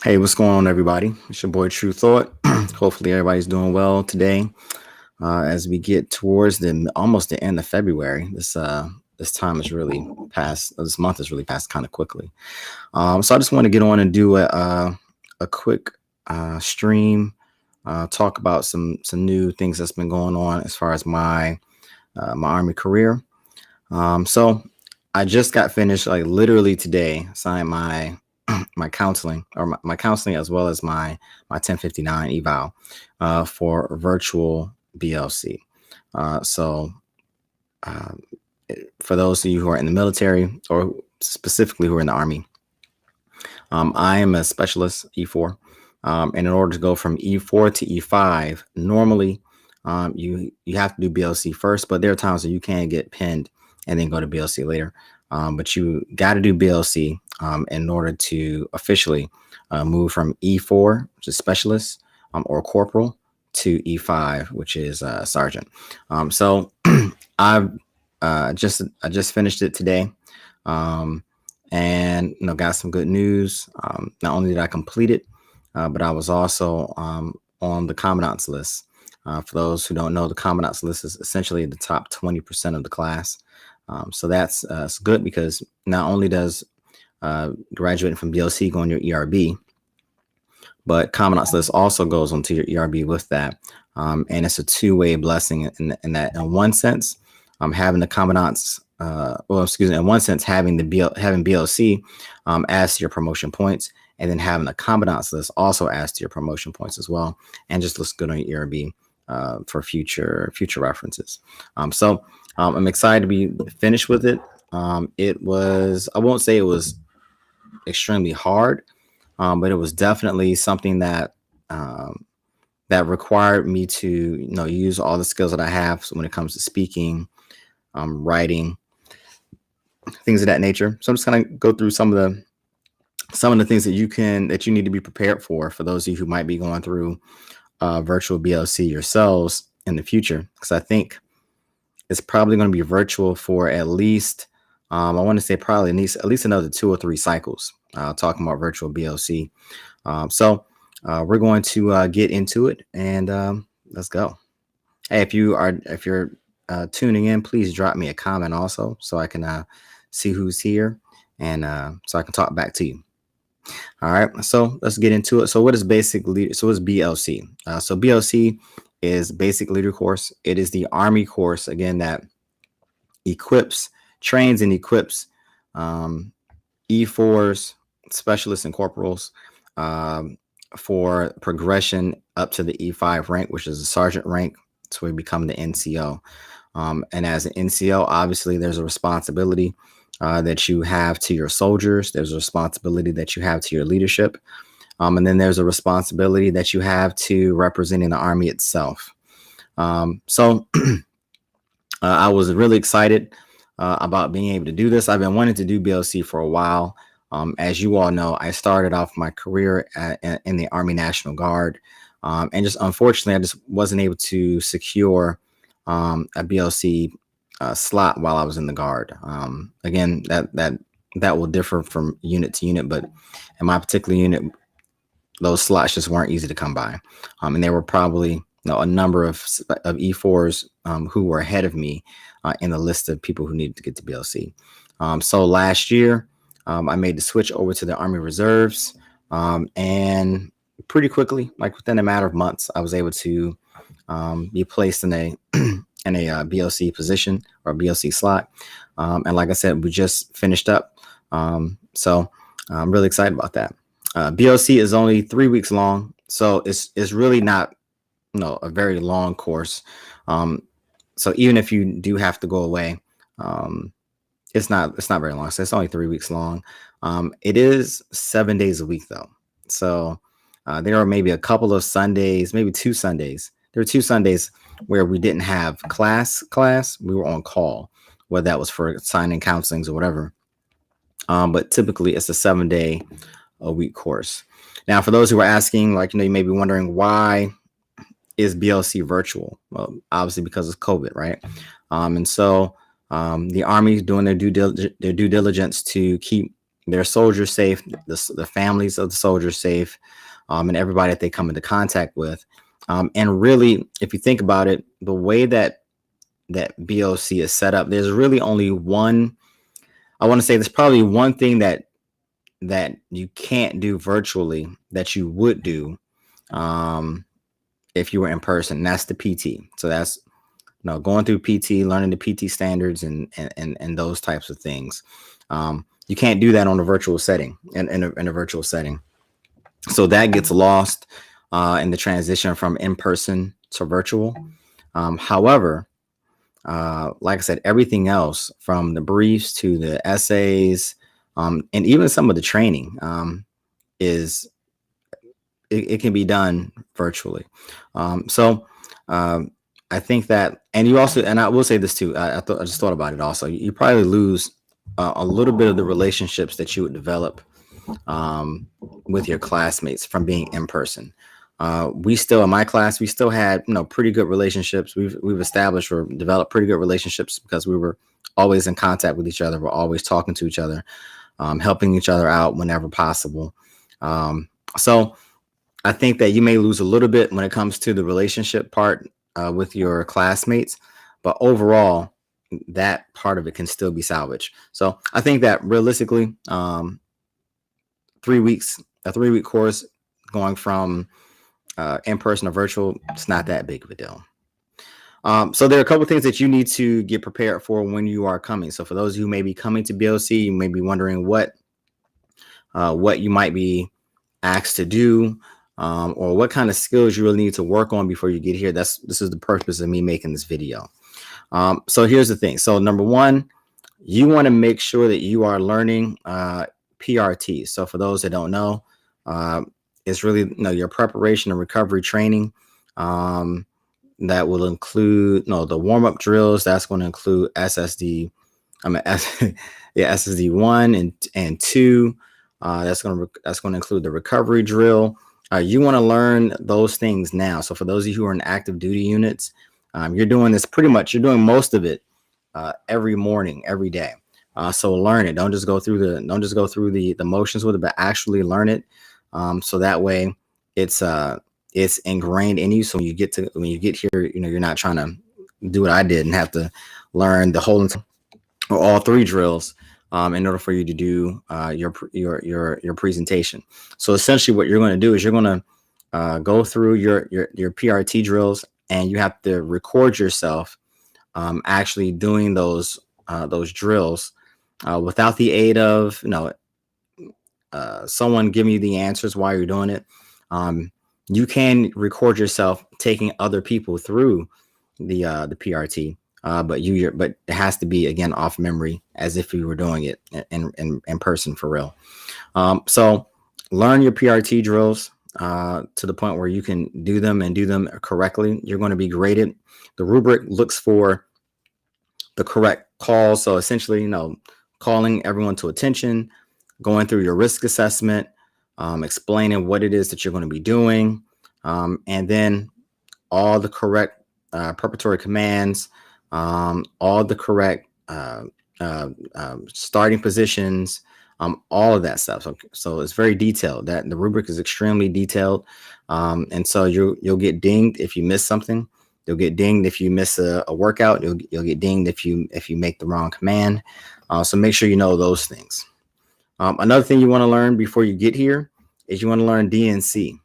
Hey, what's going on, everybody? It's your boy True Thought. Hopefully, everybody's doing well today. As we get towards the almost the end of February, this time is really passed. This month has really passed kind of quickly. So I just want to get on and do a quick stream, talk about some new things that's been going on as far as my Army career. So I just got finished, like literally today, signed my counseling or my counseling as well as my 1059 eval for virtual BLC. So uh, for those of you who are in the military or specifically who are in the Army, I am a specialist E4. And in order to go from E4 to E5, normally you have to do BLC first, but there are times that you can get pinned and then go to BLC later. But you got to do BLC in order to officially move from E4, which is specialist, or corporal, to E5, which is sergeant. So I've I just finished it today, and got some good news. Not only did I complete it, but I was also on the commandant's list. For those who don't know, the commandant's list is essentially the top 20% of the class. So that's good because not only does graduating from BLC go on your ERB, but commandant's list also goes onto your ERB with that. And it's a two-way blessing in that, in one sense, having the commandant's, in one sense, having having BLC adds to your promotion points, and then having a commandant's list also adds to your promotion points as well, and just looks good on your ERB for future references. So I'm excited to be finished with it. It was, I won't say it was extremely hard, but it was definitely something that that required me to use all the skills that I have when it comes to speaking, writing, things of that nature. So I'm just gonna go through some of the things that you need to be prepared for those of you who might be going through virtual BLC yourselves in the future, because I think it's probably going to be virtual for at least I want to say probably at least another 2 or 3 cycles. Talking about virtual BLC. So we're going to get into it, and let's go. Hey, if you're tuning in, please drop me a comment also, so I can see who's here, and so I can talk back to you. All right, so let's get into it. So what is basic leader? So what's BLC? So BLC is basic leader course. It is the Army course, again, that trains and equips E4s, specialists, and corporals for progression up to the E5 rank, which is a sergeant rank, so we become the NCO. And as an NCO, obviously, there's a responsibility that you have to your soldiers. There's a responsibility that you have to your leadership. And then there's a responsibility that you have to representing the Army itself. So I was really excited about being able to do this. I've been wanting to do BLC for a while. As you all know, I started off my career in the Army National Guard. And just unfortunately, I just wasn't able to secure a BLC slot while I was in the Guard. Again, that will differ from unit to unit, but in my particular unit, those slots just weren't easy to come by. And there were probably a number of E4s who were ahead of me in the list of people who needed to get to BLC. So last year, I made the switch over to the Army Reserves, and pretty quickly, like within a matter of months, I was able to be placed in a BLC position or a BLC slot. And like I said, we just finished up. So I'm really excited about that. BLC is only 3 weeks long, so it's really not a very long course. So even if you do have to go away, it's not very long. So it's only 3 weeks long. It is 7 days a week though. So there are maybe a couple of Sundays, maybe 2 Sundays. There were 2 Sundays where we didn't have class. We were on call, whether that was for signing counselings or whatever. But typically it's a 7-day a week course. Now, for those who are asking, you may be wondering, why is BLC virtual? Well, obviously because of COVID, right? And so the Army is doing their due diligence to keep their soldiers safe, the families of the soldiers safe, and everybody that they come into contact with. And really, if you think about it, the way that BLC is set up, there's really only one. I want to say there's probably one thing that you can't do virtually that you would do if you were in person. And that's the PT. So that's going through PT, learning the PT standards, and those types of things. You can't do that on a virtual setting, in a virtual setting. So that gets lost in the transition from in person to virtual. However, like I said, everything else from the briefs to the essays, and even some of the training it can be done virtually. So I think that, and you also, and I will say this too, I just thought about it also, you probably lose a little bit of the relationships that you would develop with your classmates from being in person. We still, in my class, we still had, pretty good relationships. We've established or developed pretty good relationships because we were always in contact with each other. We're always talking to each other, helping each other out whenever possible. So I think that you may lose a little bit when it comes to the relationship part with your classmates, but overall, that part of it can still be salvaged. So I think that realistically, 3 weeks, a 3-week course going from in person to virtual, it's not that big of a deal. So there are a couple of things that you need to get prepared for when you are coming. So for those who may be coming to BLC, you may be wondering what you might be asked to do, or what kind of skills you really need to work on before you get here. This is the purpose of me making this video. So here's the thing. So number one, you want to make sure that you are learning PRT. So for those that don't know, it's really your preparation and recovery training. That will include the warm-up drills. That's going to include SSD 1 and 2. That's going to include the recovery drill. You want to learn those things now. So for those of you who are in active duty units, you're doing this pretty much. You're doing most of it every morning, every day. So learn it. Don't just go through the motions with it, but actually learn it. So that way, it's ingrained in you. So when you get here, you're not trying to do what I did and have to learn the whole or all 3 drills in order for you to do your presentation. So essentially, what you're going to do is you're going to go through your PRT drills, and you have to record yourself actually doing those drills without the aid of someone giving you the answers while you're doing it. You can record yourself taking other people through the PRT, but it has to be, again, off memory, as if you were doing it in person for real. So learn your PRT drills to the point where you can do them correctly. You're going to be graded. The rubric looks for the correct calls. So essentially, calling everyone to attention, going through your risk assessment, explaining what it is that you're going to be doing, and then all the correct preparatory commands, all the correct starting positions, all of that stuff. So it's very detailed. That the rubric is extremely detailed, and so you'll get dinged if you miss something. You'll get dinged if you miss a workout. You'll get dinged if you make the wrong command. So make sure you know those things. Another thing you want to learn before you get here is you want to learn DNC.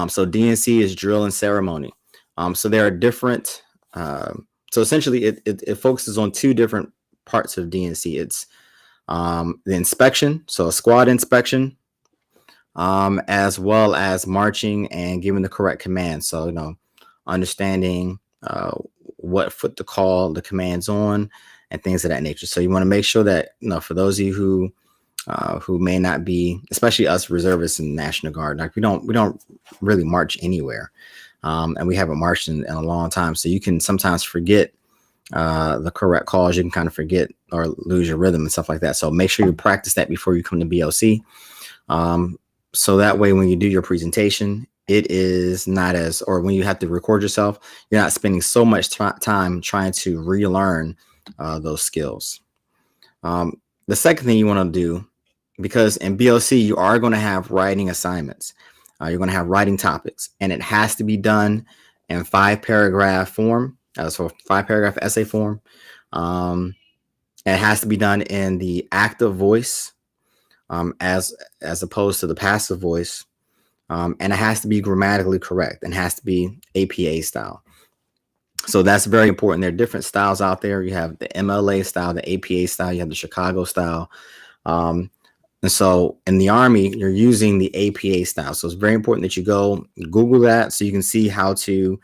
So DNC is drill and ceremony. So there are different. So essentially, it focuses on 2 different parts of DNC. It's the inspection, so a squad inspection, as well as marching and giving the correct command. So understanding what foot to call the commands on and things of that nature. So you want to make sure that for those of you who may not be, especially us reservists in the National Guard, like we don't really march anywhere, and we haven't marched in a long time. So you can sometimes forget the correct calls. You can kind of forget or lose your rhythm and stuff like that. So make sure you practice that before you come to BLC. So that way, when you do your presentation, it is not or when you have to record yourself, you're not spending so much time trying to relearn those skills. The second thing you want to do because in BLC, you are going to have writing assignments. You're going to have writing topics, and it has to be done in 5-paragraph form. So 5-paragraph essay form. And it has to be done in the active voice, as opposed to the passive voice. And it has to be grammatically correct and has to be APA style. So that's very important. There are different styles out there. You have the MLA style, the APA style, you have the Chicago style. And so in the Army, you're using the APA style. So it's very important that you go Google that so you can see how to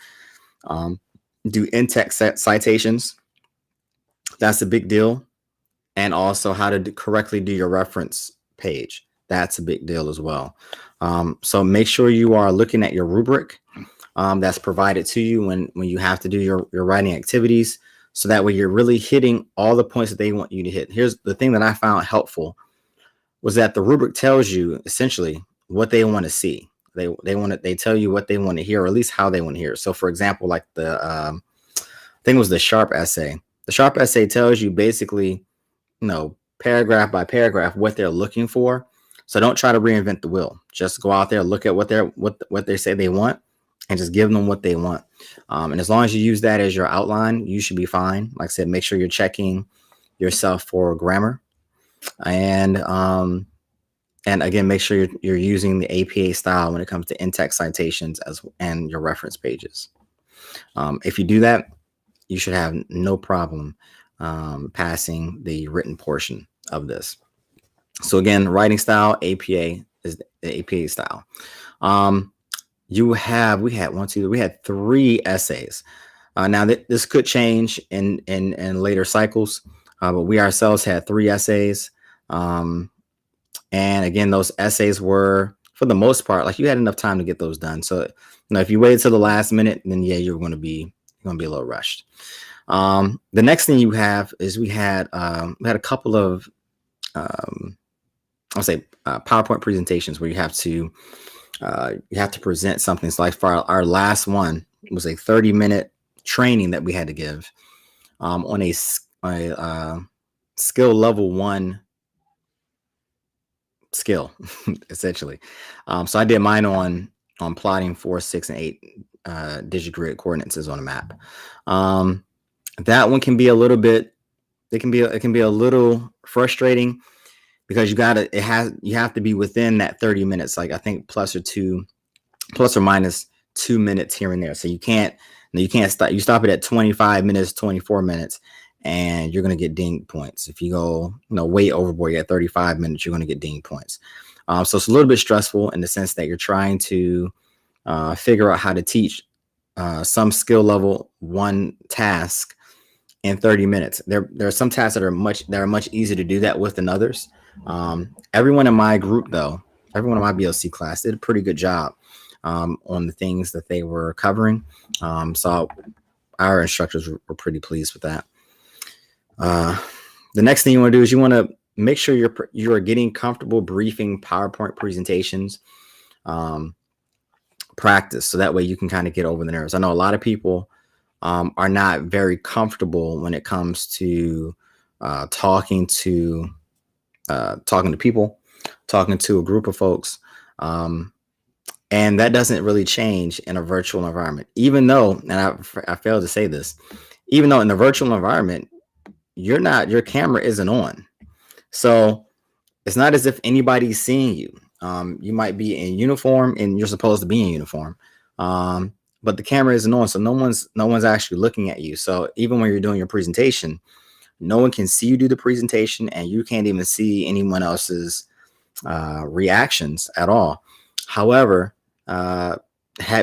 do in-text citations. That's a big deal. And also how to correctly do your reference page. That's a big deal as well. So make sure you are looking at your rubric that's provided to you when you have to do your writing activities. So that way you're really hitting all the points that they want you to hit. Here's the thing that I found helpful was that the rubric tells you essentially what they want to see. They tell you what they want to hear, or at least how they want to hear. So for example, like the I think it was the Sharp essay. The Sharp essay tells you basically, paragraph by paragraph what they're looking for. So don't try to reinvent the wheel. Just go out there, look at what they say they want, and just give them what they want. And as long as you use that as your outline, you should be fine. Like I said, make sure you're checking yourself for grammar, and again, make sure you're using the APA style when it comes to in-text citations and your reference pages. If you do that, you should have no problem passing the written portion of this. So again, writing style, APA is the APA style. We had 3 essays. Now this could change in later cycles, but we ourselves had 3 essays. And again, those essays were, for the most part, like you had enough time to get those done. So, if you waited till the last minute, then yeah, you're going to be a little rushed. The next thing you have is we had a couple of, PowerPoint presentations where you have to present something. So like for our last one, it was a 30-minute training that we had to give on a skill level 1 skill, essentially. So I did mine on plotting 4, 6, and 8 digit grid coordinates on a map. That one can be a little bit. It can be a little frustrating because you have to be within that 30 minutes. Like I think plus or minus 2 minutes here and there. So you can't stop. You stop it at 25 minutes, 24 minutes, and you're going to get dinged points. If you go, way overboard, you at 35 minutes, you're going to get dinged points. So it's a little bit stressful in the sense that you're trying to figure out how to teach some skill level 1 task in 30 minutes. There are some tasks that are much easier to do that with than others. Everyone in my group, though, everyone in my BLC class did a pretty good job on the things that they were covering. So our instructors were pretty pleased with that. The next thing you want to do is you want to make sure you're getting comfortable briefing PowerPoint presentations. Practice, so that way you can kind of get over the nerves. I know a lot of people are not very comfortable when it comes to talking to people, talking to a group of folks, and that doesn't really change in a virtual environment. Even though, and I failed to say this, even though in the virtual environment your camera isn't on, so it's not as if anybody's seeing you. You might be in uniform and you're supposed to be in uniform, but the camera isn't on, so no one's actually looking at you. So even when you're doing your presentation, no one can see you do the presentation, and you can't even see anyone else's reactions at all. However,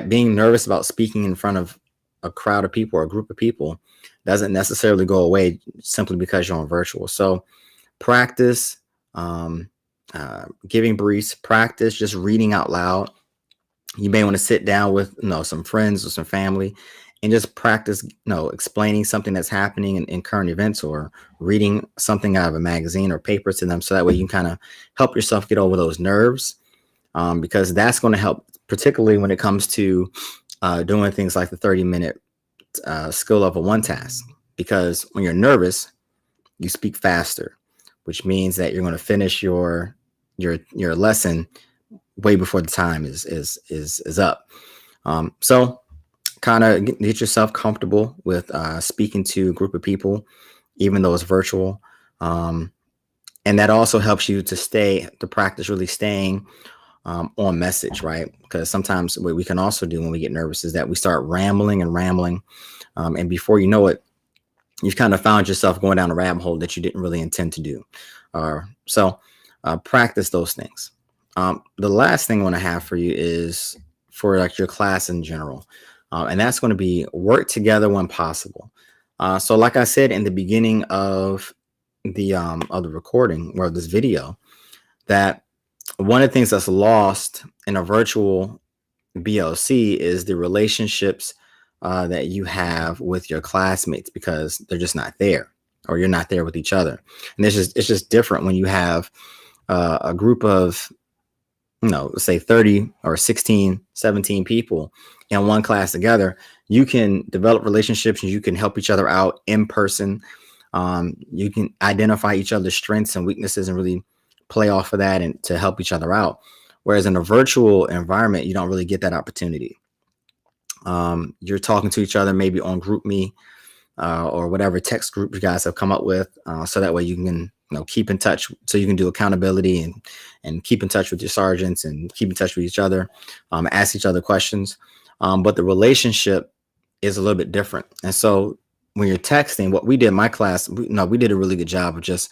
being nervous about speaking in front of a crowd of people or a group of people doesn't necessarily go away simply because you're on virtual. So practice giving briefs, practice just reading out loud. You may want to sit down with some friends or some family and just practice explaining something that's happening in current events, or reading something out of a magazine or paper to them, so that way you can kind of help yourself get over those nerves, because that's going to help, particularly when it comes to doing things like the 30-minute skill level 1 task. Because when you're nervous, you speak faster, which means that you're going to finish your your lesson way before the time is up. So kind of get yourself comfortable with speaking to a group of people, even though it's virtual. And that also helps you to practice really staying on message, right? Because sometimes what we can also do when we get nervous is that we start rambling and rambling. And before you know it, you've kind of found yourself going down a rabbit hole that you didn't really intend to do. So practice those things. The last thing I want to have for you is for like your class in general. And that's going to be work together when possible. So like I said in the beginning of the recording or this video, that one of the things that's lost in a virtual BLC is the relationships that you have with your classmates, because they're just not there, or you're not there with each other. And it's just different when you have a group of, say 30 or 16, 17 people in one class together. You can develop relationships and you can help each other out in person. You can identify each other's strengths and weaknesses and really play off of that and to help each other out. Whereas in a virtual environment, you don't really get that opportunity. You're talking to each other maybe on GroupMe or whatever text group you guys have come up with, so that way you can keep in touch, so you can do accountability and keep in touch with your sergeants and keep in touch with each other, ask each other questions. But the relationship is a little bit different. And so when you're texting, what we did in my class, we did a really good job of just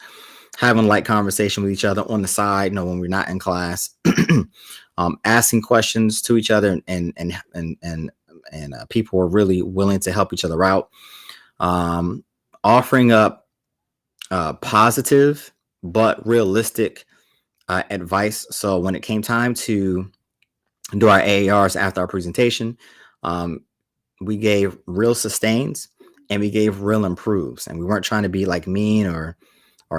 having light conversation with each other on the side, when we're not in class, asking questions to each other, and people were really willing to help each other out, offering up positive but realistic advice. So when it came time to do our AARs after our presentation, we gave real sustains and we gave real improves, and we weren't trying to be like mean or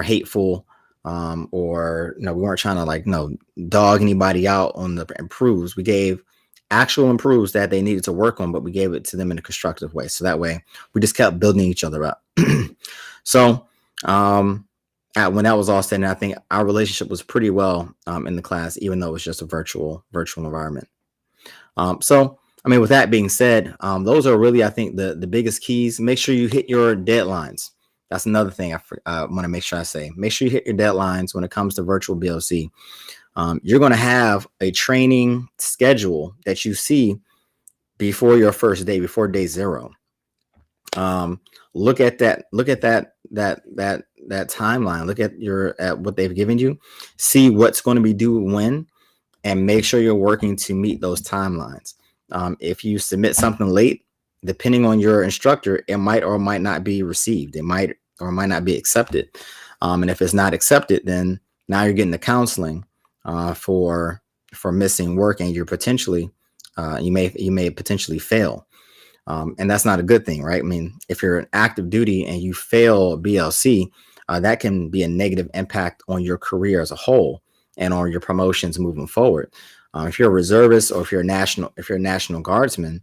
hateful, or we weren't trying to dog anybody out on the improves. We gave actual improves that they needed to work on, but we gave it to them in a constructive way. So that way we just kept building each other up. So when that was all said, and I think our relationship was pretty well in the class, even though it was just a virtual environment. So I mean, with that being said, those are really, I think, the biggest keys. Make sure you hit your deadlines. That's another thing I want to make sure I say. Make sure you hit your deadlines when it comes to virtual BLC. You're going to have a training schedule that you see before your first day, before day 0. Look at that timeline. Look at what they've given you. See what's going to be due when, and make sure you're working to meet those timelines. If you submit something late, depending on your instructor, it might or might not be received. It might or might not be accepted. And if it's not accepted, then now you're getting the counseling for missing work, and you're potentially you may potentially fail. And that's not a good thing, right? I mean, if you're an active duty and you fail BLC, that can be a negative impact on your career as a whole and on your promotions moving forward. If you're a reservist, or if you're a national guardsman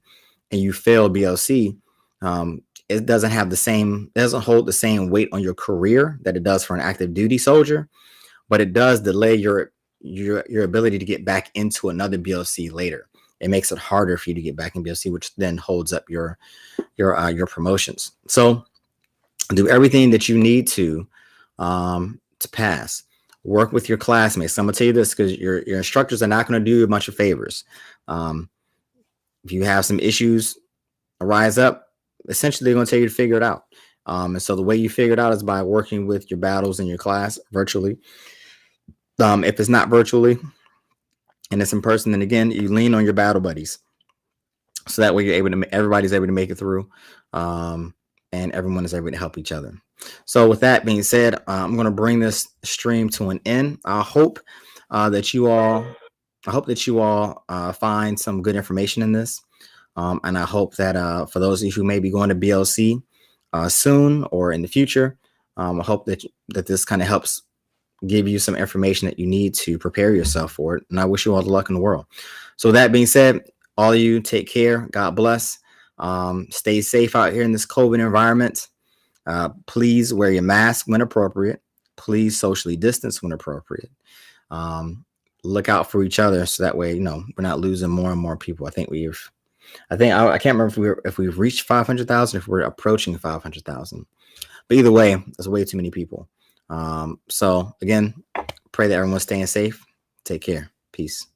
and you fail BLC, it doesn't hold the same weight on your career that it does for an active duty soldier, but it does delay your ability to get back into another BLC later. It makes it harder for you to get back in BLC, which then holds up your promotions. So do everything that you need to pass. Work with your classmates. I'm gonna tell you this because your instructors are not going to do you a bunch of favors. If you have some issues arise up, essentially they're going to tell you to figure it out. And so the way you figure it out is by working with your battles in your class virtually. If it's not virtually and it's in person, then again, you lean on your battle buddies. So that way everybody's able to make it through, and everyone is able to help each other. So with that being said, I'm going to bring this stream to an end. I hope that you all find some good information in this. And I hope that for those of you who may be going to BLC soon or in the future, I hope that this kind of helps give you some information that you need to prepare yourself for it. And I wish you all the luck in the world. So with that being said, all of you take care. God bless. Stay safe out here in this COVID environment. Please wear your mask when appropriate. Please socially distance when appropriate. Look out for each other, so that way, we're not losing more and more people. I can't remember if we've reached 500,000, if we're approaching 500,000. But either way, there's way too many people. So again, pray that everyone's staying safe. Take care. Peace.